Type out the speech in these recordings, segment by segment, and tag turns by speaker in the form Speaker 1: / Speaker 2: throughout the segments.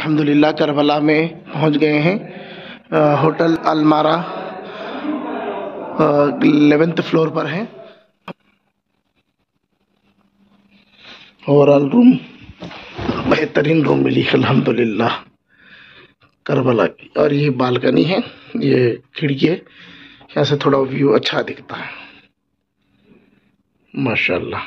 Speaker 1: الحمدللہ کربلا میں پہنچ گئے ہیں۔ ہوٹل المارا 11th فلور پر ہیں۔ اوورال روم بہترین روم ملی الحمدللہ کربلا کی، اور یہ بالکنی ہے، یہ کھڑکی ہے، یہاں سے تھوڑا ویو اچھا دکھتا ہے ماشاءاللہ۔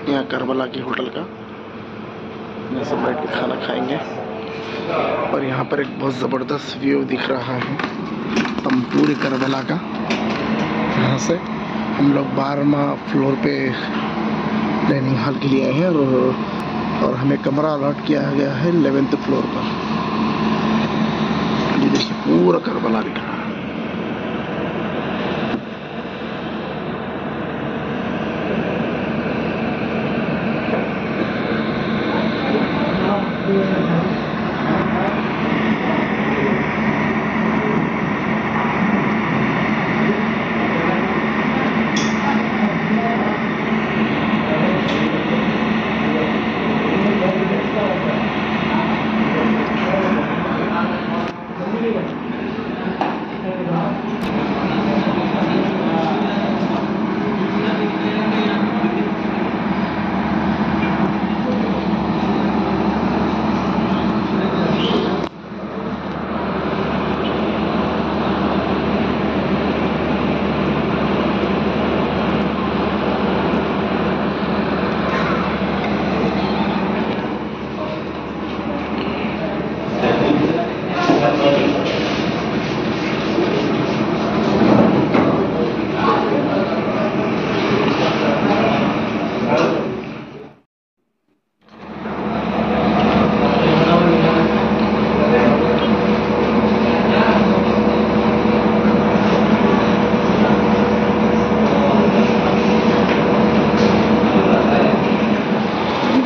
Speaker 1: یہاں کربلا کی ہوٹل کا یہاں سے بیٹھ کے کھانا کھائیں گے، اور یہاں پر ایک بہت زبردست ویو دکھ رہا ہے پوری کربلا کا۔ یہاں سے ہم لوگ 12واں فلور پہ ڈائننگ ہال کے لیے آئے ہیں، اور ہمیں کمرہ الاٹ کیا گیا ہے 11th فلور پر۔ یہ دیکھیے پورا کربلا دکھ رہا ہے۔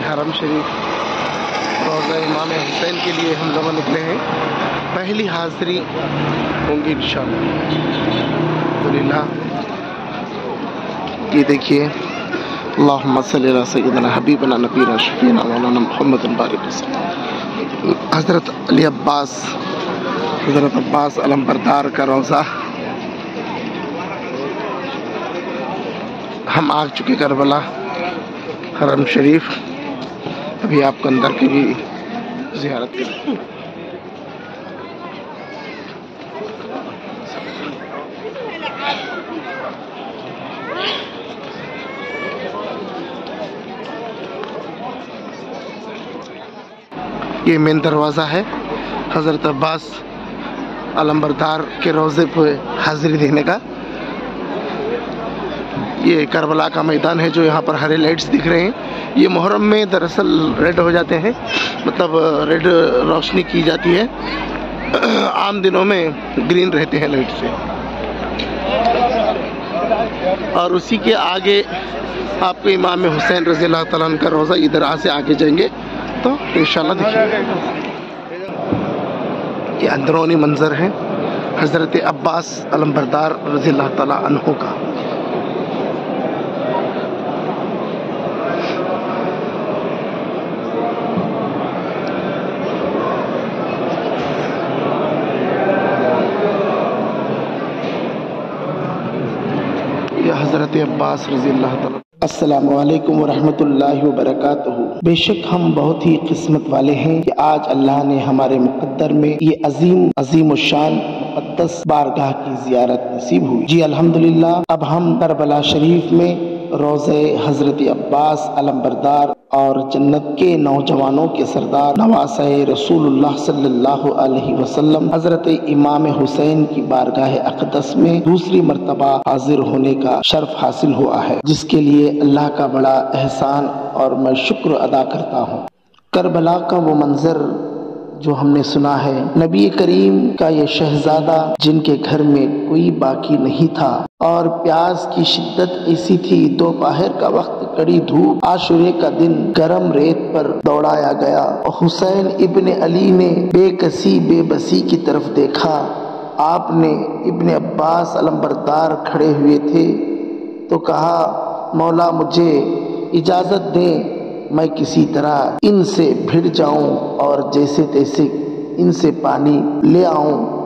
Speaker 1: حرم شریف روضہ امام حسین کے لیے ہم لوگ نکلے ہیں، پہلی حاضری ہوں گی انشاءاللہ الحمدللہ۔ یہ دیکھیے اللہم صلی علی سیدنا حبیبنا نبینا شفیعنا مولانا محمد بارک وسلم۔ حضرت عباس علمبردار کا روضہ، ہم آ چکے کربلا حرم شریف، ابھی آپ کو اندر کی بھی زیارت کریں۔ یہ مین دروازہ ہے حضرت عباس علمبردار کے روضے پہ حاضری دینے کا۔ یہ کربلا کا میدان ہے جو یہاں پر ہرے لائٹس دکھ رہے ہیں، یہ محرم میں دراصل ریڈ ہو جاتے ہیں، مطلب ریڈ روشنی کی جاتی ہے، عام دنوں میں گرین رہتے ہیں لائٹ سے۔ اور اسی کے آگے آپ کو امام حسین رضی اللہ تعالیٰ عنہ کا روضہ، ادھر سے آگے جائیں گے تو انشاءاللہ دیکھیں گے۔ یہ اندرونی منظر ہے حضرت عباس علمبردار رضی اللہ تعالیٰ عنہ کا۔ حضرت عباس رضی اللہ تعالیٰ۔ السلام علیکم ورحمۃ اللہ وبرکاتہ۔ بے شک ہم بہت ہی قسمت والے ہیں کہ آج اللہ نے ہمارے مقدر میں یہ عظیم الشان مقدس بارگاہ کی زیارت نصیب ہوئی۔ جی الحمدللہ، اب ہم کربلا شریف میں روضے حضرت عباس علمبردار اور جنت کے نوجوانوں کے سردار نواسہ رسول اللہ صلی اللہ علیہ وسلم حضرت امام حسین کی بارگاہ اقدس میں دوسری مرتبہ حاضر ہونے کا شرف حاصل ہوا ہے، جس کے لیے اللہ کا بڑا احسان اور میں شکر ادا کرتا ہوں۔ کربلا کا وہ منظر جو ہم نے سنا ہے، نبی کریم کا یہ شہزادہ جن کے گھر میں کوئی باقی نہیں تھا، اور پیاس کی شدت ایسی تھی، دوپہر کا وقت کڑی دھوپ، عاشورے کا دن گرم ریت پر دوڑایا گیا، اور حسین ابن علی نے بے کسی بے بسی کی طرف دیکھا آپ نے ابن عباس علمبردار کھڑے ہوئے تھے تو کہا مولا مجھے اجازت دیں میں کسی طرح ان سے بھڑ جاؤں اور جیسے تیسے ان سے پانی لے آؤں۔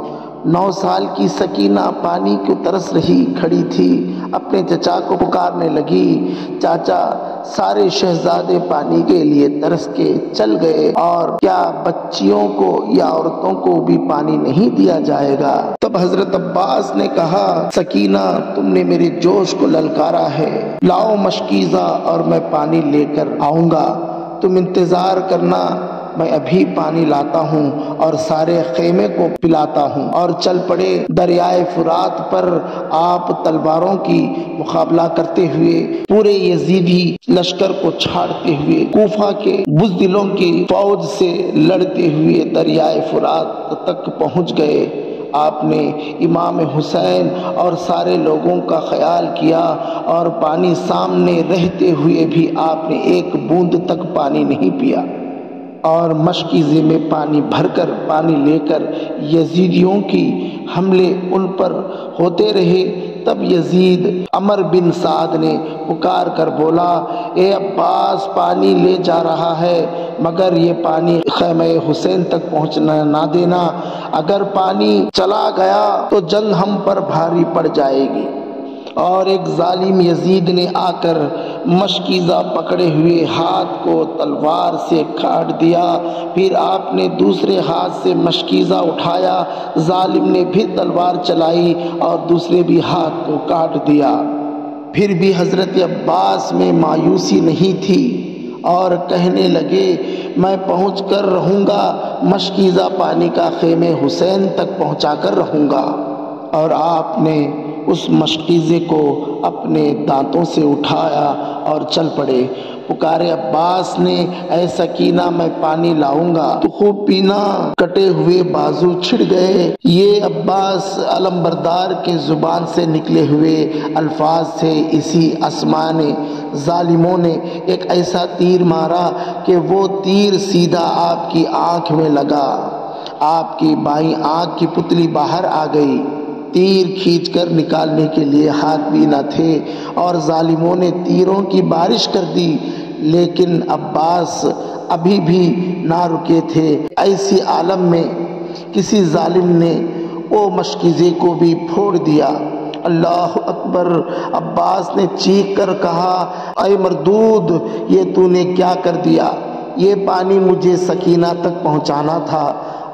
Speaker 1: 9 سال کی سکینہ پانی کو ترس رہی کھڑی تھی، اپنے چچا کو پکارنے لگی، چاچا سارے شہزادے پانی کے لیے ترس کے چل گئے اور کیا بچیوں کو یا عورتوں کو بھی پانی نہیں دیا جائے گا؟ تب حضرت عباس نے کہا سکینہ تم نے میرے جوش کو للکارا ہے، لاؤ مشکیزہ اور میں پانی لے کر آؤں گا، تم انتظار کرنا، میں ابھی پانی لاتا ہوں اور سارے خیمے کو پلاتا ہوں۔ اور چل پڑے۔ دریائے فرات پر آپ تلواروں کی مقابلہ کرتے ہوئے پورے یزیدی لشکر کو چھاڑتے ہوئے کوفہ کے بزدلوں کی فوج سے لڑتے ہوئے دریائے فرات تک پہنچ گئے۔ آپ نے امام حسین اور سارے لوگوں کا خیال کیا اور پانی سامنے رہتے ہوئے بھی آپ نے ایک بوند تک پانی نہیں پیا، اور مشکیزے میں پانی بھر کر پانی لے کر یزیدیوں کی حملے ان پر ہوتے رہے۔ تب یزید عمر بن سعد نے پکار کر بولا اے عباس پانی لے جا رہا ہے مگر یہ پانی خیمہ حسین تک پہنچنا نہ دینا، اگر پانی چلا گیا تو جنگ ہم پر بھاری پڑ جائے گی۔ اور ایک ظالم یزید نے آ کر مشکیزہ پکڑے ہوئے ہاتھ کو تلوار سے کاٹ دیا، پھر آپ نے دوسرے ہاتھ سے مشکیزہ اٹھایا، ظالم نے پھر تلوار چلائی اور دوسرے بھی ہاتھ کو کاٹ دیا۔ پھر بھی حضرت عباس میں مایوسی نہیں تھی اور کہنے لگے میں پہنچ کر رہوں گا، مشکیزہ پانی کا خیمے حسین تک پہنچا کر رہوں گا۔ اور آپ نے اس مشکیزے کو اپنے دانتوں سے اٹھایا اور چل پڑے۔ پکارے عباس نے اے سکینہ میں پانی لاؤں گا تو خوب پینا، کٹے ہوئے بازو چھڑ گئے۔ یہ عباس علمبردار کے زبان سے نکلے ہوئے الفاظ تھے۔ اسی آسمان ظالموں نے ایک ایسا تیر مارا کہ وہ تیر سیدھا آپ کی آنکھ میں لگا، آپ کی بائیں آنکھ کی پتلی باہر آ گئی، تیر کھینچ کر نکالنے کے لیے ہاتھ بھی نہ تھے اور ظالموں نے تیروں کی بارش کر دی، لیکن عباس ابھی بھی نہ رکے تھے۔ ایسی عالم میں کسی ظالم نے وہ مشکیزے کو بھی پھوڑ دیا۔ اللہ اکبر! عباس نے چیخ کر کہا اے مردود یہ تو نے کیا کر دیا؟ یہ پانی مجھے سکینہ تک پہنچانا تھا۔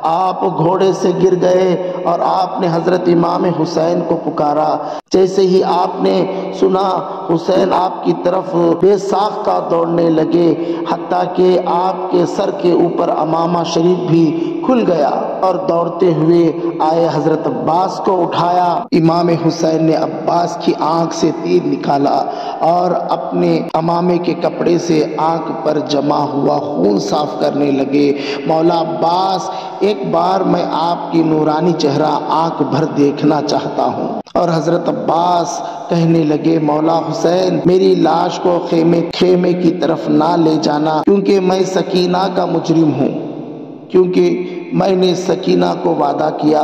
Speaker 1: آپ گھوڑے سے گر گئے اور آپ نے حضرت امام حسین کو پکارا۔ جیسے ہی آپ نے سنا حسین آپ کی طرف بے ساختہ دوڑنے لگے، حتیٰ کہ آپ کے سر کے اوپر امامہ شریف بھی کھل گیا اور دوڑتے ہوئے آئے حضرت عباس کو اٹھایا۔ امام حسین نے عباس کی آنکھ سے تیر نکالا اور اپنے امامے کے کپڑے سے آنکھ پر جمع ہوا خون صاف کرنے لگے۔ مولا عباس ایک بار میں آپ کی نورانی چہرہ آنکھ بھر دیکھنا چاہتا ہوں۔ اور حضرت عباس کہنے لگے مولا حسین میری لاش کو خیمے کی طرف نہ لے جانا، کیونکہ میں سکینہ کا مجرم ہوں، کیونکہ میں نے سکینہ کو وعدہ کیا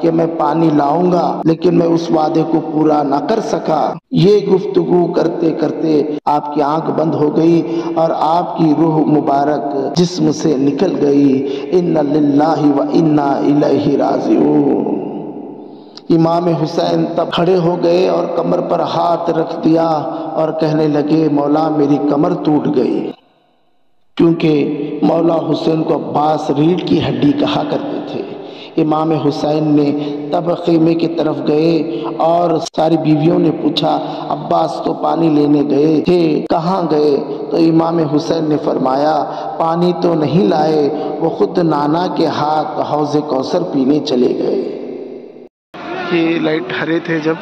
Speaker 1: کہ میں پانی لاؤں گا لیکن میں اس وعدے کو پورا نہ کر سکا۔ یہ گفتگو کرتے کرتے آپ کی آنکھ بند ہو گئی اور آپ کی روح مبارک جسم سے نکل گئی۔ انا للہ و انا الیہ راجعون۔ امام حسین تب کھڑے ہو گئے اور کمر پر ہاتھ رکھ دیا اور کہنے لگے مولا میری کمر ٹوٹ گئی، کیونکہ مولا حسین کو عباس ریڑھ کی ہڈی کہا کرتے تھے۔ امام حسین نے تب خیمے کی طرف گئے اور ساری بیویوں نے پوچھا عباس تو پانی لینے گئے تھے، کہاں گئے؟ تو امام حسین نے فرمایا پانی تو نہیں لائے، وہ خود نانا کے ہاتھ حوض کوثر پینے چلے گئے۔ یہ لائٹ ہرے تھے جب،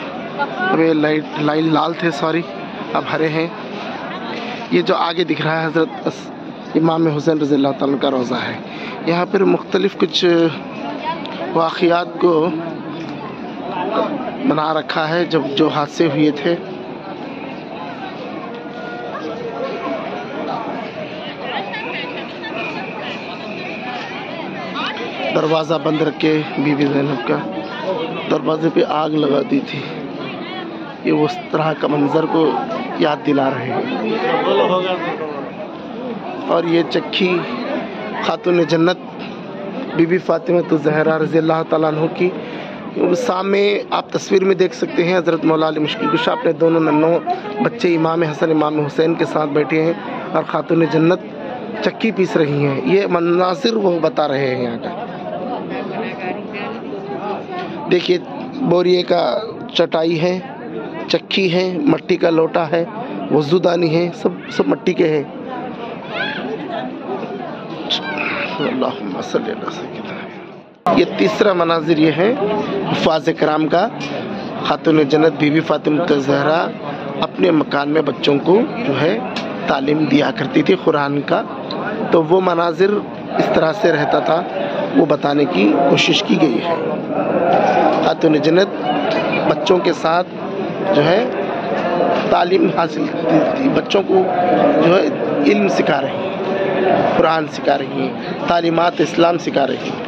Speaker 1: اب یہ لائٹ لال تھے، اب ہرے ہیں۔ یہ جو آگے دکھ رہا ہے حضرت امام حسین رضی اللہ تعالیٰ کا روضہ ہے۔ یہاں پر مختلف کچھ واقعات کو بنا رکھا ہے جو حادثے ہوئے تھے۔ دروازہ بند رکھے بی بی زینب کا۔ دروازے پہ آگ لگا دی تھی، یہ اس طرح کا منظر کو یاد دلا رہے ہیں۔ اور یہ چکی خاتون جنت بی بی فاطمہ الزہرا رضی اللہ تعالیٰ عنہ کی سامنے آپ تصویر میں دیکھ سکتے ہیں، حضرت مولا علی مشکل کشا اپنے دونوں ننھوں بچے امام حسن امام حسین کے ساتھ بیٹھے ہیں اور خاتون جنت چکی پیس رہی ہیں۔ یہ مناظر وہ بتا رہے ہیں یہاں کا۔ دیکھیے بوریے کا چٹائی ہے، چکی ہے، مٹی کا لوٹا ہے، وضو دانی ہے، سب مٹی کے ہیں۔ اللہم صلی اللہ علیہ۔ یہ تیسرا مناظر یہ ہے حفاظ کرام کا، خاتون جنت بی بی فاطمہ الزہرا اپنے مکان میں بچوں کو جو ہے تعلیم دیا کرتی تھی قرآن کا، تو وہ مناظر اس طرح سے رہتا تھا، وہ بتانے کی کوشش کی گئی ہے۔ خاتون جنت بچوں کے ساتھ جو ہے تعلیم حاصل کرتی تھی، بچوں کو جو ہے علم سکھا رہی ہیں، قرآن سکھا رہی ہیں، تعلیمات اسلام سکھا رہی ہیں۔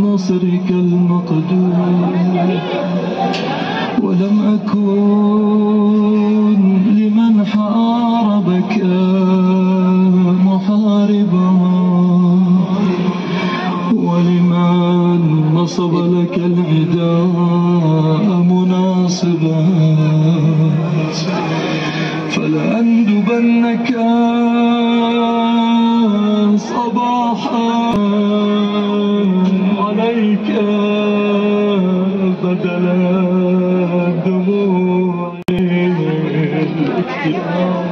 Speaker 2: نصرك المقدور ولم أكن لمن حاربك محاربا ولمن نصب لك العداء مناصبا فلأندبنك صباحا عليك بدل دموع الاكتئاب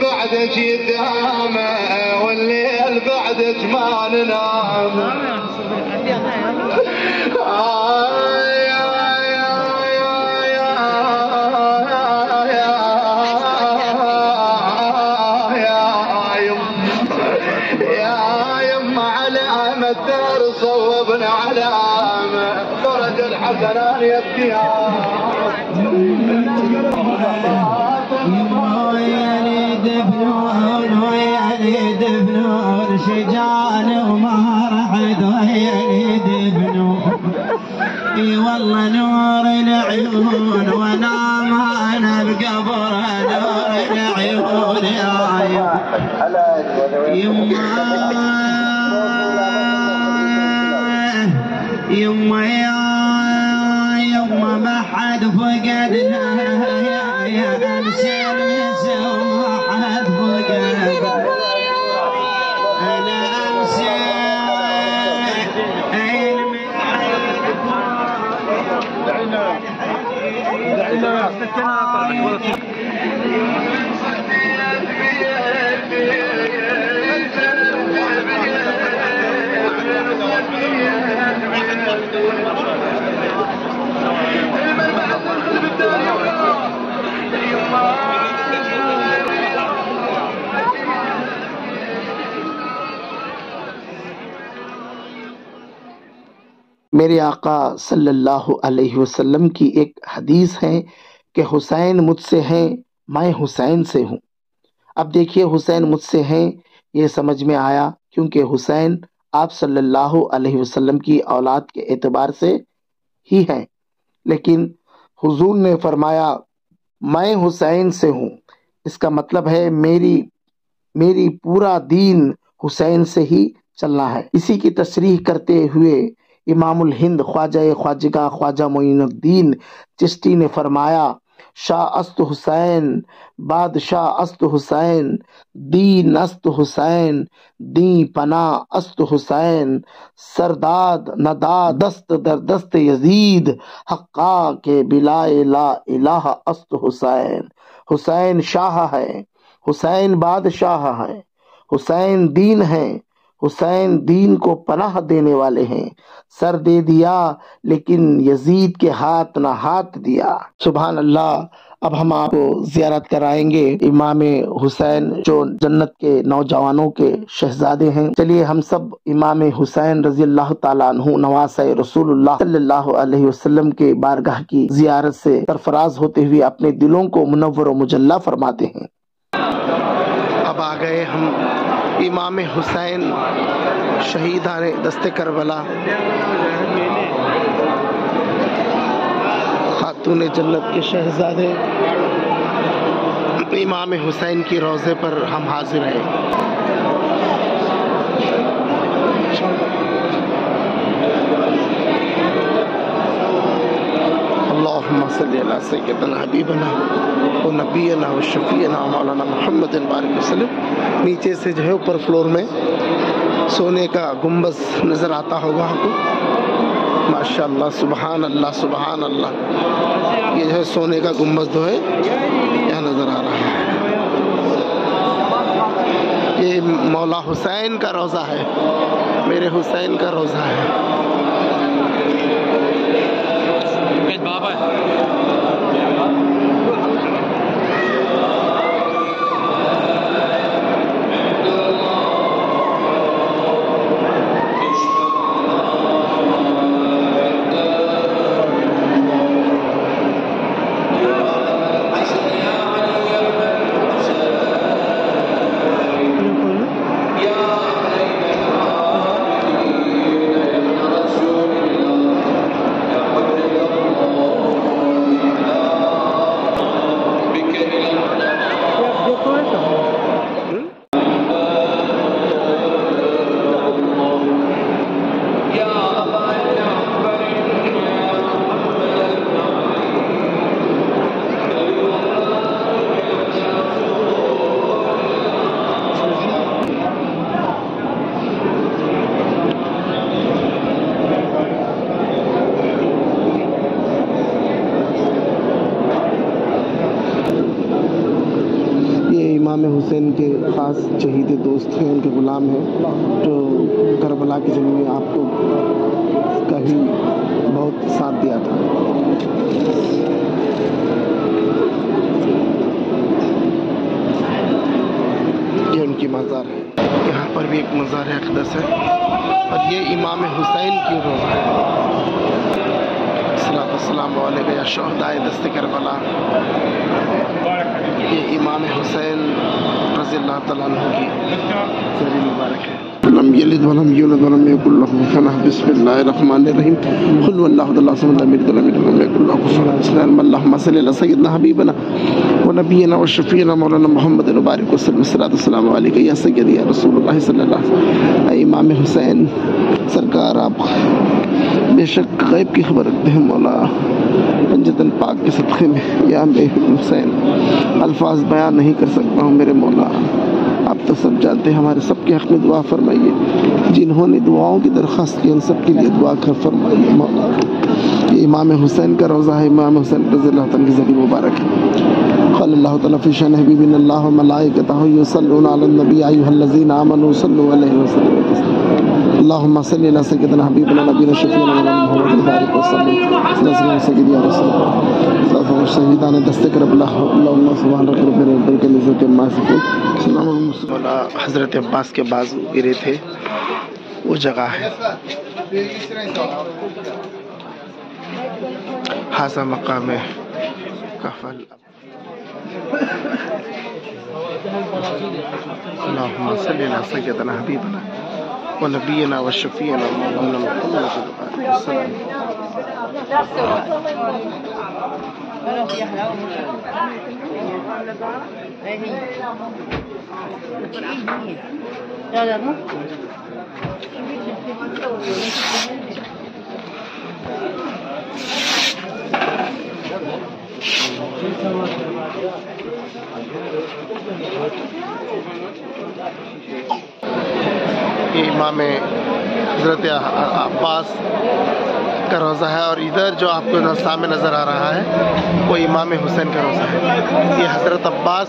Speaker 3: بعدك يدامى والليل بعدك ما ننام الدار صوبنا علامة فرج الحسنان يبكيها
Speaker 4: دفنون شجان وما رحد دفنون اي والله نور العيون ونام انا بقبر نور العيون يما يما ما حد فقدنا يا امشي ما حد فقدنا انا امشي
Speaker 1: میرے آقا صلی اللہ علیہ وسلم کی ایک حدیث ہے کہ حسین مجھ سے ہیں، میں حسین سے ہوں۔ اب دیکھیے حسین مجھ سے ہیں، یہ سمجھ میں آیا کیونکہ حسین آپ صلی اللہ علیہ وسلم کی اولاد کے اعتبار سے ہی ہیں، لیکن حضور نے فرمایا میں حسین سے ہوں، اس کا مطلب ہے میری پورا دین حسین سے ہی چلنا ہے۔ اسی کی تصریح کرتے ہوئے امام الہند خواجہ خواجگاہ خواجہ معین الدین چشتی نے فرمایا شاہ است حسین بادشاہ است حسین دین است حسین دین پناہ است حسین سرداد نداد دست در دست یزید حقا کے بلا لا الہ است حسین حسین شاہ ہے حسین بادشاہ ہے حسین دین ہے حسین دین کو پناہ دینے والے ہیں سر دے دیا لیکن یزید کے ہاتھ نہ ہاتھ دیا سبحان اللہ اب ہم آپ کو زیارت کرائیں گے امام حسین جو جنت کے نوجوانوں کے شہزادے ہیں چلیے ہم سب امام حسین رضی اللہ تعالیٰ عنہ نواسہ رسول اللہ صلی اللہ علیہ وسلم کے بارگاہ کی زیارت سے سرفراز ہوتے ہوئے اپنے دلوں کو منور و مجلہ فرماتے ہیں اب آ گئے ہم امام حسین شہیدان دست کربلا خاتون جنت کے شہزادے امام حسین کی روضے پر ہم حاضر ہیں اللہم صلی علی سیدنا حبیبنا و نبینا و شفیعنا و مولانا محمد بارک وسلم نیچے سے جو ہے اوپر فلور میں سونے کا گنبد نظر آتا ہوگا آپ کو ماشاءاللہ سبحان اللہ سبحان اللہ یہ جو ہے سونے کا گنبد جو ہے یہاں نظر آ رہا ہے یہ مولا حسین کا روضہ ہے میرے حسین کا روضہ ہے بابا امام حسین کے خاص شہید دوست ہیں ان کے غلام ہیں جو کربلا کے جنگ میں آپ کو کبھی بہت ساتھ دیا تھا یہ ان کی مزار ہے یہاں پر بھی ایک مزار اقدس ہے اور یہ امام حسین کی روضہ ہے السلام علیکم یا شہدائے دست کربلا یہ امام حسین رضی اللہ تعالیٰ عنہ کی ذریع مبارک ہے لم یلد ولم یولد ولم یکن لہ کفوا احد بسم اللہ الرحمن الرحیم قل واللہ احد اللہ الصمد لم یلد ولم یولد ولم یکن لہ کفوا احد اللہم صلی علی سیدنا حبیبنا ونبینا وشفیعنا مولانا محمد مبارک وسلم السلام علیکم یا سیدی یا رسول اللہ صلی اللہ علیہ وسلم اے امام حسین سرکار آپ بے شک غیب کی خبر رکھتے ہیں مولا پنجتن پاک کے صدقے میں یا میرے حسین الفاظ بیان نہیں کر سکتا ہوں میرے مولا آپ تو سب جانتے ہیں ہمارے سب کے حق میں دعا فرمائیے جنہوں نے دعاؤں کی درخواست کی ان سب کے لیے دعا کر فرمائیے مولا یہ امام حسین کا روضہ ہے امام حسین رضی اللہ تعالیٰ کی ذریع مبارک ہے قال اللہ تعالیٰ فی شأن حبیبنا اللہ و ملائکتہ یصلون علی النبی ایھا الذین آمنوا صلوا علیہ وسلم اللہم صلی علی سیدنا حبیبنا نبینا شفیعنا مولانا محمد بارک وسلم صلی سیدی یا رسول اللہ شہیدان دست کربلا اللہم سبحان رب رب العزت عما یصفون سلام علیکم حضرت عباس کے بازو گرے تھے وہ جگہ ہے حاضر مقام کفل اللہم صلی علی سیدنا حبیبنا ونبینا وشفیعنا مولانا محمد وسلم یہ امام حضرت عباس کا روضہ ہے، اور ادھر جو آپ کو سامنے نظر آ رہا ہے وہ امام حسین کا روضہ ہے۔ یہ حضرت عباس،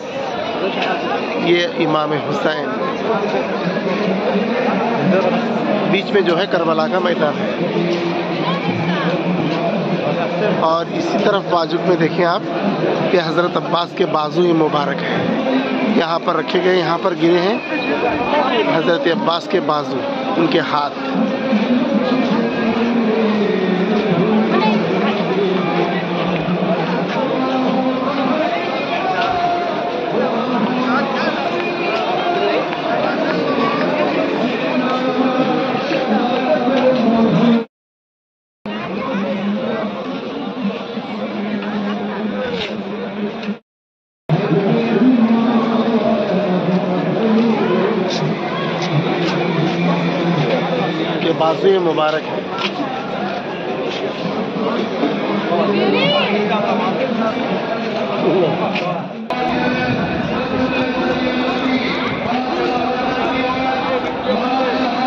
Speaker 1: یہ امام حسین، بیچ میں جو ہے کربلا کا میدان ہے۔ اور اسی طرف بازو میں دیکھیں آپ کہ حضرت عباس کے بازو مبارک ہیں، یہاں پر رکھے گئے، یہاں پر گرے ہیں حضرت عباس کے بازو، ان کے ہاتھ۔ کے بازو مبارک ہے۔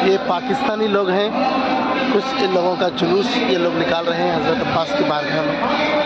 Speaker 1: یہ پاکستانی لوگ ہیں، کچھ ان لوگوں کا جلوس یہ لوگ نکال رہے ہیں حضرت عباس کی بارگاہ میں۔